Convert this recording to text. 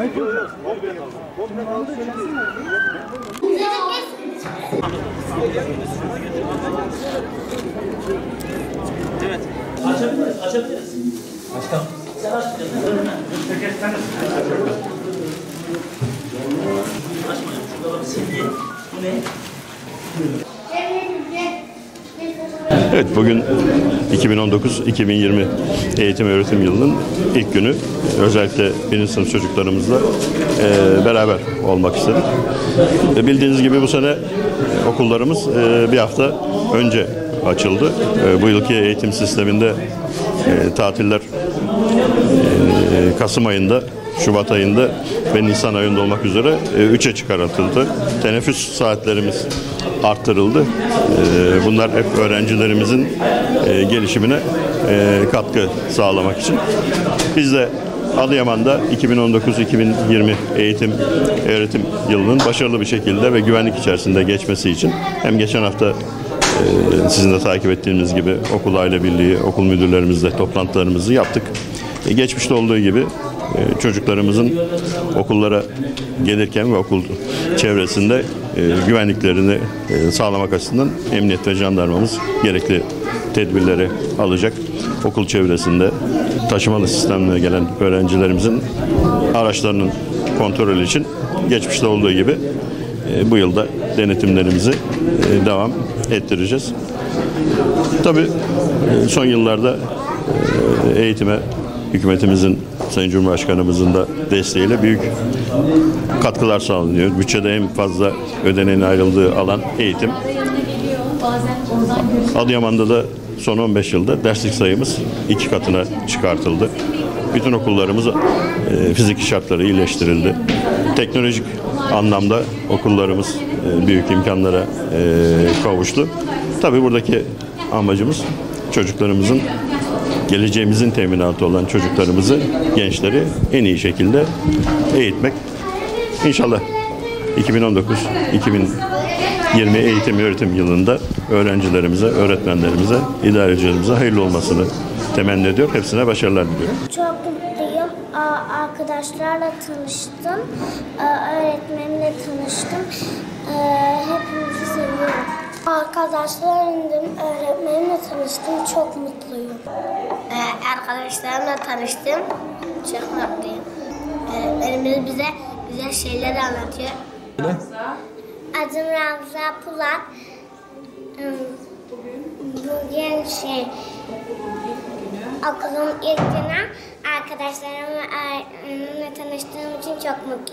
Evet. Açabiliriz, açabiliriz. Başkanım. Sen açmayacaksın. Açmayalım. Şurada bak sildi. Bu ne? Evet, bugün 2019-2020 eğitim öğretim yılının ilk günü. Özellikle birinci sınıf çocuklarımızla beraber olmak istedik. Bildiğiniz gibi bu sene okullarımız bir hafta önce açıldı. Bu yılki eğitim sisteminde tatiller Kasım ayında, Şubat ayında ve Nisan ayında olmak üzere 3'e çıkartıldı. Teneffüs saatlerimiz arttırıldı. Bunlar hep öğrencilerimizin gelişimine katkı sağlamak için. Biz de Adıyaman'da 2019-2020 eğitim öğretim yılının başarılı bir şekilde ve güvenlik içerisinde geçmesi için hem geçen hafta sizin de takip ettiğiniz gibi okul aile birliği, okul müdürlerimizle toplantılarımızı yaptık. Geçmişte olduğu gibi çocuklarımızın okullara gelirken ve okul çevresinde güvenliklerini sağlamak açısından emniyet ve jandarmamız gerekli tedbirleri alacak. Okul çevresinde taşımalı sistemle gelen öğrencilerimizin araçlarının kontrolü için geçmişte olduğu gibi bu yılda denetimlerimizi devam ettireceğiz. Tabii son yıllarda eğitime hükümetimizin, Sayın Cumhurbaşkanımızın da desteğiyle büyük katkılar sağlanıyor. Bütçede en fazla ödeneğin ayrıldığı alan eğitim. Adıyaman'da da son 15 yılda derslik sayımız 2 katına çıkartıldı. Bütün okullarımız fiziki şartları iyileştirildi. Teknolojik anlamda okullarımız büyük imkanlara kavuştu. Tabii buradaki amacımız çocuklarımızın, geleceğimizin teminatı olan çocuklarımızı, gençleri en iyi şekilde eğitmek. İnşallah 2019-2020 eğitim öğretim yılında öğrencilerimize, öğretmenlerimize, idarecilerimize hayırlı olmasını temenni ediyor. Hepsine başarılar diliyorum. Çok mutluyum. Arkadaşlarla tanıştım. Öğretmenimle tanıştım. Hepinizi seviyorum. Arkadaşlarımla, öğretmenimle tanıştım. Çok mutluyum. Arkadaşlarımla tanıştım. Çok mutluyum. Öğretmenimiz bize güzel şeyler anlatıyor. Adım Ramza Pulat. Bugün okulun ilk günü arkadaşlarımla tanıştığım için çok mutluyum.